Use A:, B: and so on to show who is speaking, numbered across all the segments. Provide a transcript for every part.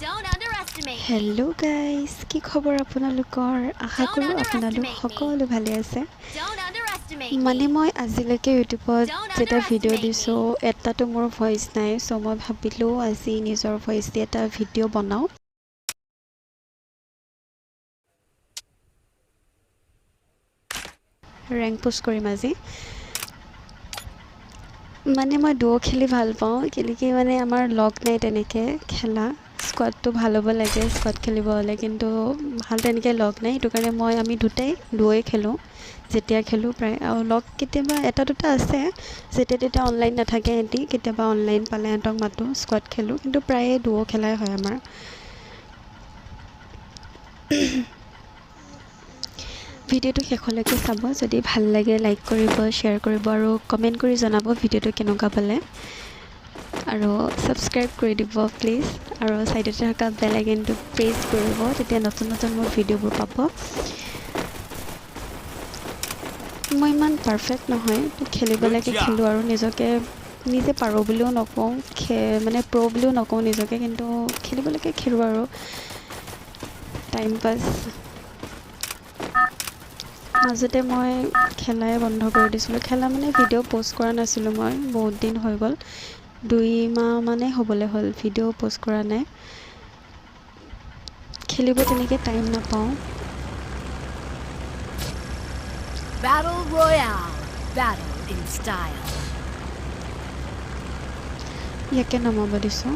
A: Hello' guys কি খবৰ আপোনালোকৰ আশা কৰোঁ আপোনালোক সকলো ভালে আছে মানে মই আজিলৈকে ইউটিউবত যেতিয়া ভিডিঅ' দিছোঁ এটাতো মোৰ ভইচ নাই চ' মই ভাবিলোঁ আজি নিজৰ ভইচ দি এটা ভিডিঅ' বনাওঁ ৰেংক পোষ্ট কৰিম আজি মানে মই দুও খেলি ভাল পাওঁ কেলেকি মানে আমাৰ লগ নাই তেনেকৈ খেলা স্কোৱাডটো ভাল হ'ব লাগে স্কোৱাড খেলিব হ'লে কিন্তু ভাল তেনেকৈ লগ নাই সেইটো কাৰণে আমি দুটাই দুৱই খেলোঁ যেতিয়া খেলোঁ প্ৰায় আৰু লগ কেতিয়াবা এটা দুটা আছে যেতিয়া তেতিয়া অনলাইন নাথাকে সিহঁতি কেতিয়াবা অনলাইন পালে সিহঁতক মাতোঁ স্কোৱাড খেলোঁ কিন্তু প্ৰায়ে দুও খেলাই হয় আমাৰ ভিডিঅ'টো শেষলৈকে চাব যদি ভাল লাগে লাইক কৰিব শ্বেয়াৰ কৰিব আৰু কমেণ্ট কৰি জনাব ভিডিঅ'টো কেনেকুৱা পালে আৰু ছাবস্ক্ৰাইব কৰি দিব প্লিজ আৰু ছাইডতে থকা বেল আইকনটো প্ৰেছ কৰিব তেতিয়া নতুন নতুন মোৰ ভিডিঅ'বোৰ পাব মই ইমান পাৰফেক্ট নহয় খেলিবলৈকে খেলোঁ আৰু নিজে পাৰোঁ বুলিও নকওঁ মানে প্ৰ' বুলিও নকওঁ নিজকে কিন্তু খেলিবলৈকে খেলোঁ আৰু টাইম পাছ মাজতে মই খেলাই বন্ধ কৰি দিছিলোঁ খেলা মানে ভিডিঅ' প'ষ্ট কৰা নাছিলোঁ মই বহুত দিন হৈ গ'ল 2 মাহ মানে হ'বলৈ হ'ল ভিডিঅ' প'ষ্ট কৰা নাই খেলিব তেনেকৈ টাইম নাপাওঁ
B: Battle Royale. Battle in style.
A: ইয়াকে নমাব দিছোঁ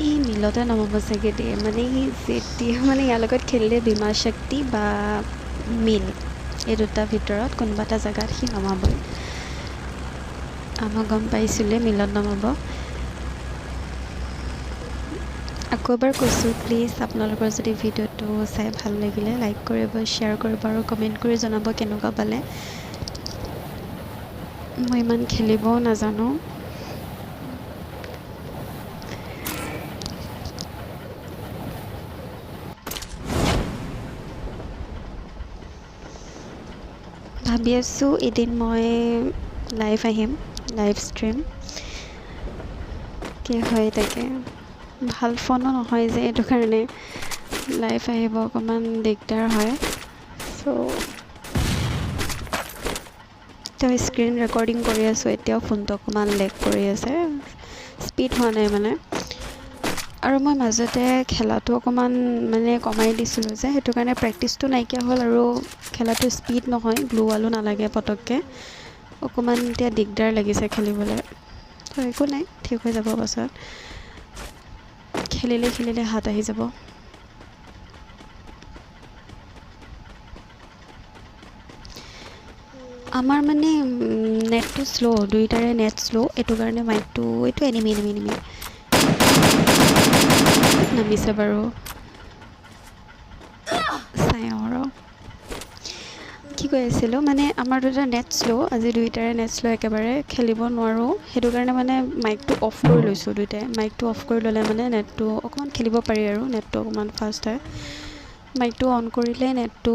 A: ই মিলতে নমাব চাগে দিয়ে মানে সি যেতিয়া মানে ইয়াৰ লগত খেলিলে বীমা শক্তি বা মিল এই দুটা ভিতৰত কোনোবা এটা জেগাত সি নমাবই মই গম পাইছিলোঁ মিলত নমাব আকৌ এবাৰ কৈছোঁ প্লিজ আপোনালোকৰ যদি ভিডিঅ'টো চাই ভাল লাগিলে লাইক কৰিব শ্বেয়াৰ কৰিব আৰু কমেণ্ট কৰি জনাব কেনেকুৱা পালে মই ইমান খেলিবও নাজানো ভাবি আছোঁ এদিন মই লাইভ আহিম লাইভ ষ্ট্ৰীম কি হয় তাকে ভাল ফোনো নহয় যে এইটো কাৰণে লাইভ আহিব অকণমান দিগদাৰ হয় চ' এতিয়া স্ক্ৰীণ ৰেকৰ্ডিং কৰি আছোঁ এতিয়াও ফোনটো অকণমান লেগ কৰি আছে স্পীড হোৱা নাই মানে আৰু মই মাজতে খেলাটো অকণমান মানে কমাই দিছিলোঁ যে সেইটো কাৰণে প্ৰেক্টিচটো নাইকিয়া হ'ল আৰু খেলাটো স্পীড নহয় গ্ল'ৱালো নালাগে পটককৈ অকণমান এতিয়া দিগদাৰ লাগিছে খেলিবলৈ তো একো নাই ঠিক হৈ যাব পাছত খেলিলে হাত আহি যাব আমাৰ মানে নেটটো শ্ল' দুইটাৰে নেট শ্ল' এইটো কাৰণে মাইকটো এইটো এনিমি নামিছে বাৰু চাই আৰু কি কৈ আছিলোঁ মানে আমাৰ দুটা নেট শ্ল' আজি দুইটাৰে নেট শ্ল' একেবাৰে খেলিব নোৱাৰোঁ সেইটো কাৰণে মানে মাইকটো অফ কৰি লৈছোঁ দুইটাই মাইকটো অফ কৰি ল'লে মানে নেটটো অকণমান খেলিব পাৰি আৰু নেটটো অকণমান ফাষ্ট হয় মাইকটো অন কৰিলে নেটটো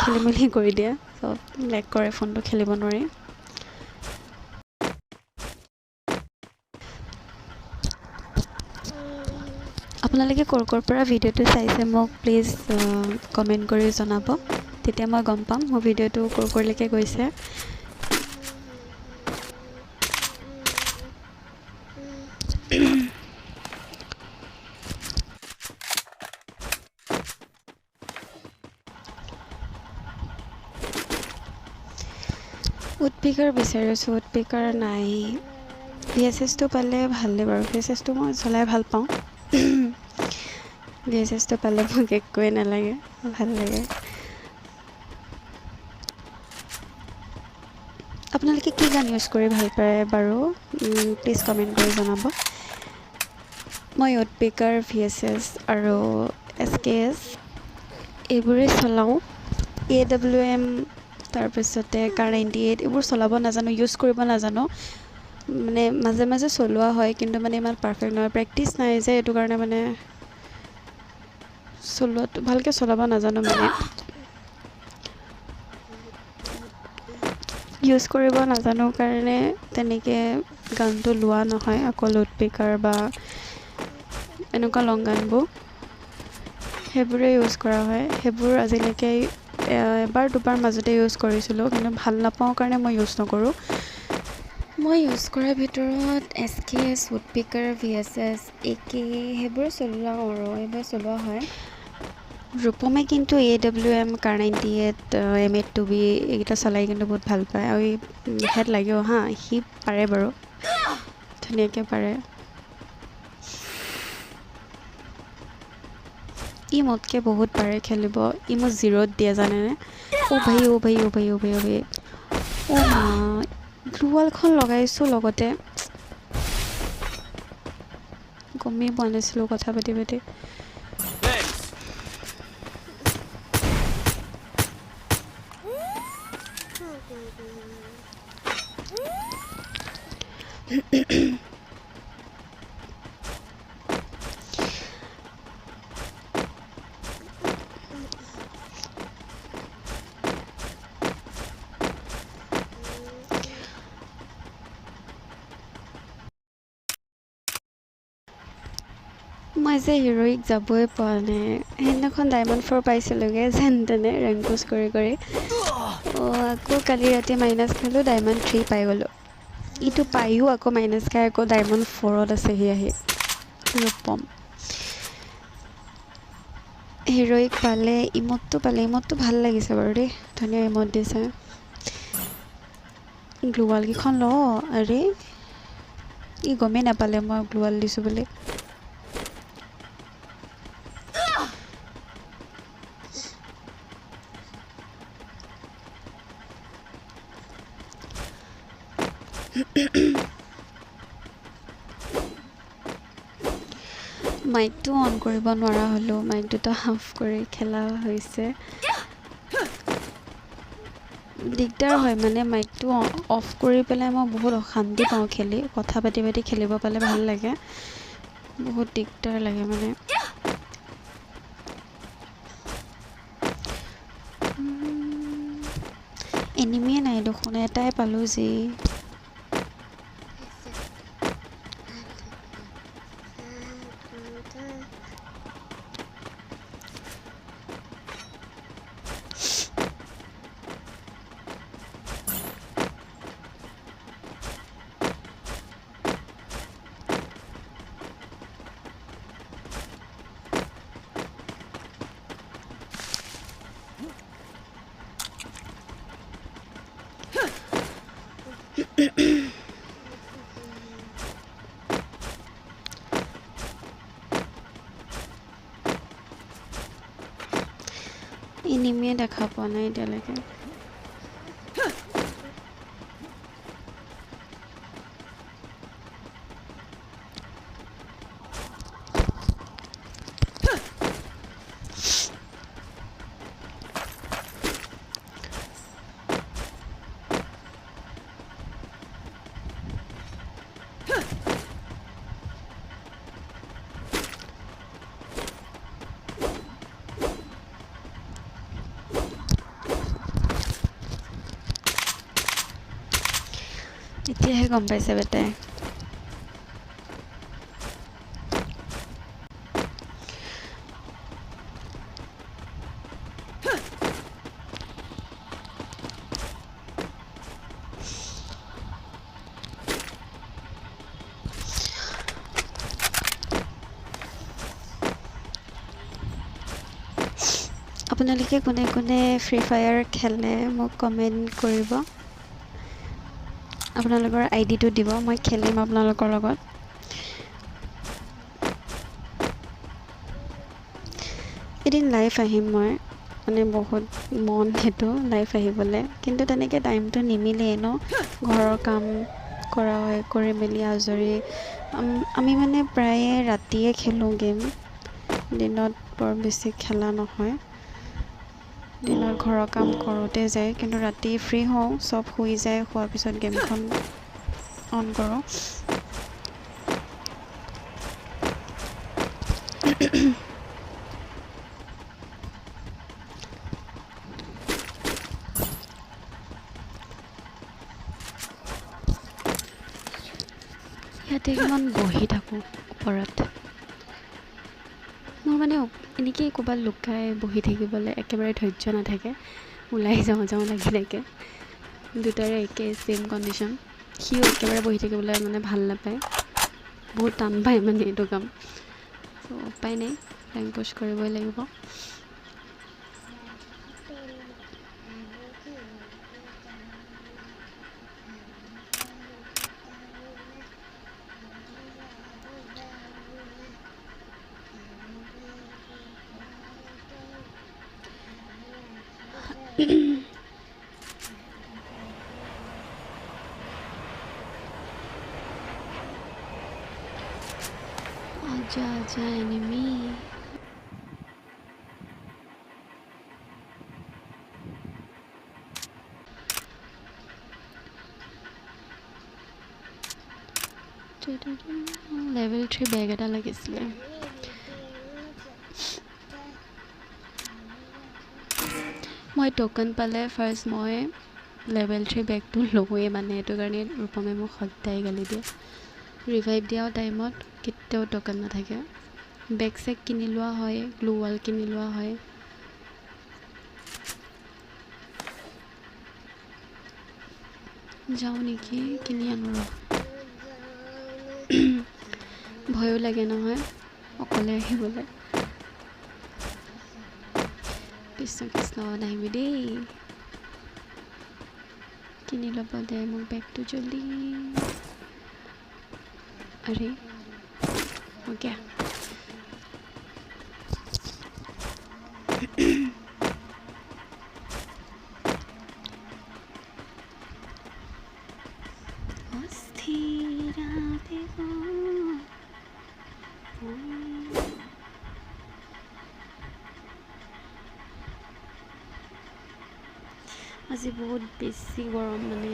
A: খেলি মেলি কৰি দিয়ে চব লেগ কৰে ফোনটো খেলিব নোৱাৰি আপোনালোকে ক'ৰ পৰা ভিডিঅ'টো চাইছে মোক প্লিজ কমেণ্ট কৰি জনাব তেতিয়া মই গম পাম মোৰ ভিডিঅ'টো ক'ৰলৈকে গৈছে উডপিকাৰ বিচাৰি আছোঁ উডপিকাৰ নাই VSSটো পালে ভালেই বাৰু VSSটো মই চলাই ভাল পাওঁ VSSটো পালে মোক একোৱেই নালাগে ভাল লাগে আপোনালোকে কি গান ইউজ কৰি ভাল পায় বাৰু প্লিজ কমেণ্ট কৰি জনাব মই উডপিকাৰ VSS আৰু SKS এইবোৰেই চলাওঁ AWM তাৰপিছতে কাৰ 98 এইবোৰ চলাব নাজানো ইউজ কৰিব নাজানো মানে মাজে মাজে চলোৱা হয় কিন্তু মানে ইমান পাৰফেক্ট নহয়, প্ৰেক্টিচ নাই যে এইটো কাৰণে মানে চলোৱাটো ভালকৈ চলাব নাজানো মানে ইউজ কৰিব নাজানো কাৰণে তেনেকৈ গানটো লোৱা নহয়। আকৌ লাউড স্পীকাৰ বা এনেকুৱা লং গানবোৰ সেইবোৰে ইউজ কৰা হয়। সেইবোৰ আজিলৈকে এবাৰ দুবাৰ মাজতে ইউজ কৰিছিলোঁ কিন্তু ভাল নাপাওঁ কাৰণে মই ইউজ নকৰোঁ। মই ইউজ কৰাৰ ভিতৰত SK, loud speaker, VSS, AK সেইবোৰ চলাওঁ আৰু এইবোৰ চলোৱা হয়। ৰূপমে কিন্তু AWM, Car98, M8-2B এইকেইটা চলাই কিন্তু বহুত ভাল পায় আৰু হেড লাগেও হা, সি পাৰে বাৰু ধুনীয়াকৈ পাৰে। ই মোতকৈ বহুত পাৰে খেলিব, ই মোক 0ত দিয়ে জানেনে। অ' ভাই অ' মা গ্লুৱালখন লগাইছোঁ লগতে, গমেই পোৱা নাছিলোঁ কথা পাতি পাতি। মই যে হিৰ'ইক যাবই পোৱা নাই। সেইদিনাখন ডায়মণ্ড 4 পাইছিলোঁগৈ যেন তেনে ৰেংক পুছ কৰি আকৌ কালি ৰাতি মাইনাছ খালোঁ, ডায়মণ্ড 3 পাই গ'লোঁ। ইটো পায়ো আকৌ মাইনাছ খাই আকৌ ডায়মণ্ড 4ত আছেহি আহি ৰূপম। হিৰ'ইক পালে, ইমোটটো ভাল লাগিছে বাৰু দেই, ধুনীয়া ইমোট দিছে। গ্লুৱালকেইখন ল, আৰে ই গমেই নাপালে মই গ্লুৱাল দিছোঁ বুলি। মাইকটো অন কৰিব নোৱাৰা হ'লোঁ, মাইকটোতো অফ কৰি খেলা হৈছে। দিগদাৰ হয় মানে মাইকটো অফ কৰি পেলাই মই বহুত অশান্তি পাওঁ খেলি, কথা পাতি পাতি খেলিব পালে ভাল লাগে, বহুত দিগদাৰ লাগে মানে। এনিমিয়ে নাই দেখোন, এটাই পালোঁ যি। এনিমিয়ে দেখা পোৱা নাই এতিয়ালৈকে। এতিয়াহে গম পাইছে বেটাই। আপোনালোকে কোনে কোনে ফ্ৰী ফায়াৰ খেলে মোক কমেণ্ট কৰিব, আপোনালোকৰ আইডিটো দিব, মই খেলিম আপোনালোকৰ লগত। এদিন লাইভ আহিম মই, মানে বহুত মন সেইটো লাইভ আহিবলৈ, কিন্তু তেনেকৈ টাইমটো নিমিলেই ন, ঘৰৰ কাম কৰা হয়, কৰি মেলি আজৰি। আমি মানে প্ৰায়ে ৰাতিয়ে খেলোঁ গেম, দিনত বৰ বেছি খেলা নহয়, দিনত ঘৰৰ কাম কৰোঁতে যায়, কিন্তু ৰাতি ফ্ৰী হওঁ, চব শুই যায়, শোৱাৰ পিছত গেমখন অন কৰোঁ। ইয়াতে কিমান বহি থাকোঁ ওপৰত। মোৰ মানে এনেকৈ ক'ৰবাত লুকাই বহি থাকিবলৈ একেবাৰে ধৈৰ্য নাথাকে, ওলাই যাওঁ লাগি থাকে। দুটাৰে একে ছেইম কণ্ডিশ্যন। সিও একেবাৰে বহি থাকিবলৈ মানে ভাল নাপায়, বহুত টান পায় মানে এইটো কাম। চ' উপায় নাই, ৰেংক পুছ কৰিবই লাগিব। आजा आजा एनिमी। লেভেল 3 বেগ এটা লাগিছিলে। মই টোকেন পালে ফাৰ্ষ্ট মই লেভেল 3 বেগটো লওঁৱেই, মানে এইটো কাৰণে ৰূপমে মোক সদায় গালি দিয়ে। ৰিভাইভ দিয়াৰ টাইমত কেতিয়াও টোকেন নাথাকে। বেগ চেগ কিনি লোৱা হয়, গ্লু ৱাল কিনি লোৱা হয়। যাওঁ নেকি, কিনি আনো ৰ। ভয়ো লাগে নহয় অকলে আহিবলৈ। কৃষ্ণ কৃষ্ণ নাহিবি দেই, কিনি ল'ব দে মোক বেগটো জল্দি। আৰে অ'কে। আজি বহুত বেছি গৰম, মানে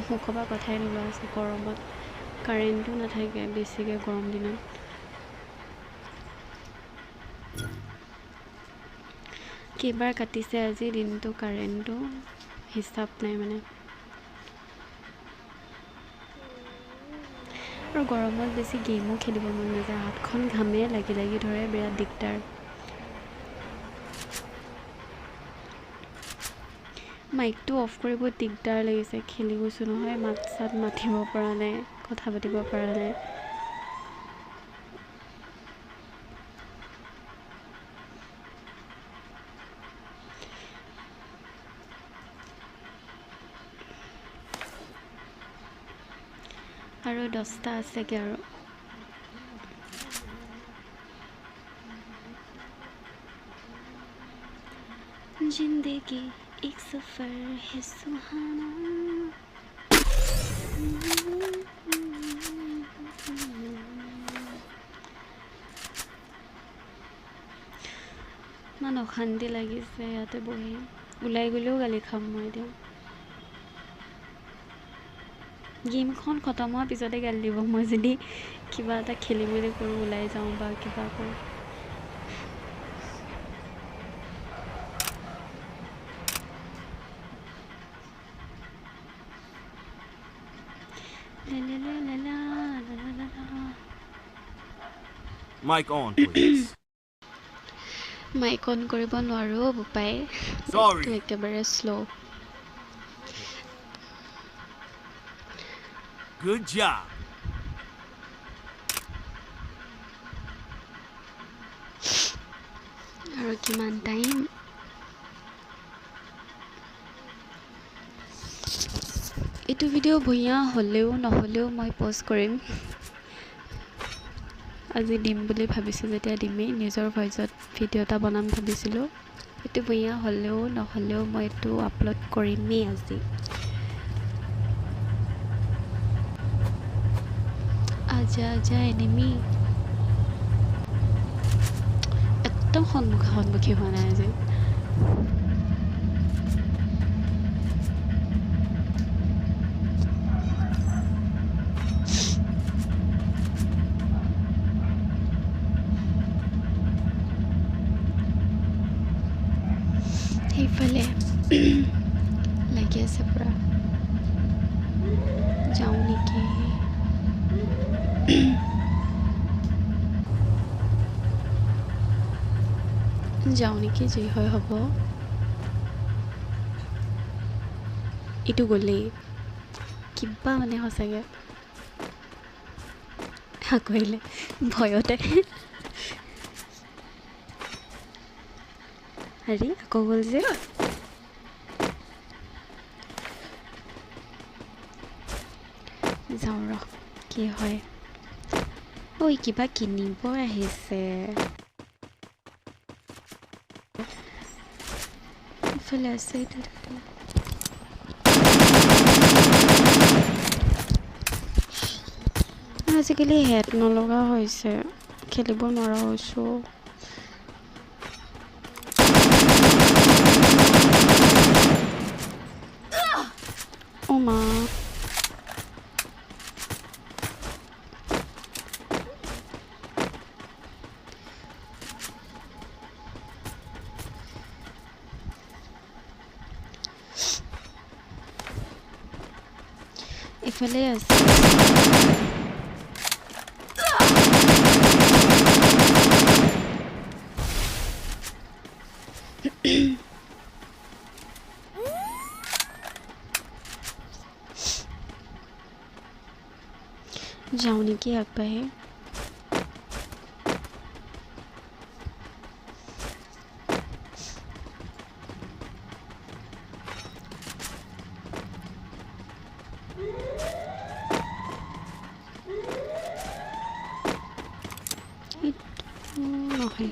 A: মুখৰ পৰা কথাই নোলোৱা আছে। গৰমত কাৰেণ্টো নাথাকে বেছিকৈ গৰম দিনত। কেইবাৰ কাটিছে আজি দিনটো কাৰেণ্টটো, হিচাপ নাই মানে। আৰু গৰমত বেছি গেমো খেলিব মন নাযায়, হাতখন ঘামে লাগি লাগি ধৰে, বিৰাট দিগদাৰ। মাইকটো অফ কৰিব দিগদাৰ লাগিছে, খেলি গৈছোঁ নহয়, মাত চাত মাতিব পৰা নাই, কথা পাতিব পৰা নাই। আৰু 10টা আছেগৈ আৰু। जिंदगी एक सफर है सुहाना। ইমান অশান্তি লাগিছে ইয়াতে বহি, ওলাই গ'লেও গালি খাম মই এতিয়া। গেমখন খতম হোৱাৰ পিছতে গালি দিব মই যদি কিবা এটা খেলি মেলি কৰোঁ, ওলাই যাওঁ বা কিবা কৰোঁ।
C: Mic on, please.
A: Mic on কৰিব নোৱাৰোঁ বোপাই,
C: Sorry.
A: একেবাৰে শ্ল'।
C: Good job.
A: আৰু কিমান টাইম? এইটো ভিডিঅ' ভূঞা হ'লেও নহ'লেও মই প'ষ্ট কৰিম। আজি দিম বুলি ভাবিছোঁ যেতিয়া দিমেই, নিজৰ ভইচত ভিডিঅ' এটা বনাম ভাবিছিলোঁ। এইটো ভূঞা হ'লেও নহ'লেও মই এইটো আপলোড কৰিমেই আজি। আজা আজা এনিমি। একদম সন্মুখী হোৱা নাই আজি। সেইফালে লাগি আছে পুৰা যাওঁ নেকি যাওঁ নেকি যি হয় হ'ব এইটো গ'লেই কিবা মানে সঁচাকৈ কৰিলে ভয়তে হেৰি আকৌ গ'ল যে যাওঁ ৰ কি হয় ঐ কিবা কিনিব আহিছে ইফালে আছে এইটো আজিকালি হেড নলগা হৈছে খেলিব নোৱাৰা হৈছোঁ অ' মা ইফালে আছে যাওঁ নেকি আগবাঢ়ি নহয়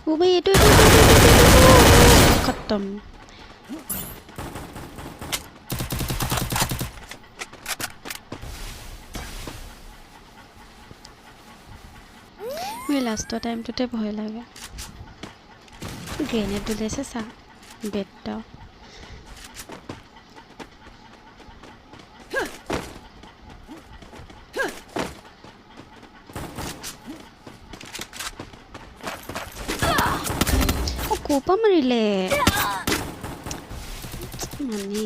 A: ओ भाई ये तो खत्म मैं लास्ट टाइम तो भय लगे ग्रेनेड उलाइছে सा बेटा কোপা মাৰিলে মানে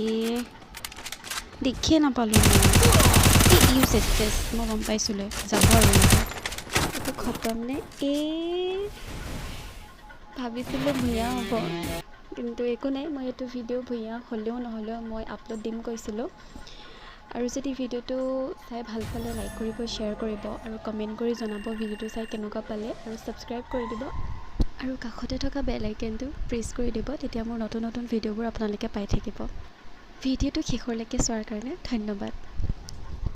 A: দেখিয়ে নাপালোঁ মই ইউজ এক্সেছ মই গম পাইছিলোঁ যাব আৰু এইটো খতম নে ভাবিছিলোঁ ভূঞা হ'ব কিন্তু একো নাই মই এইটো ভিডিঅ' ভূঞা হ'লেও নহ'লেও মই আপলোড দিম কৈছিলোঁ আৰু যদি ভিডিঅ'টো চাই ভাল পালে লাইক কৰিব শ্বেয়াৰ কৰিব আৰু কমেণ্ট কৰি জনাব ভিডিঅ'টো চাই কেনেকুৱা পালে আৰু ছাবস্ক্ৰাইব কৰি দিব আৰু কাষতে থকা বেল আইকনটো প্ৰেছ কৰি দিব তেতিয়া মোৰ নতুন নতুন ভিডিঅ'বোৰ আপোনালোকে পাই থাকিব ভিডিঅ'টো শেষলৈকে চোৱাৰ কাৰণে ধন্যবাদ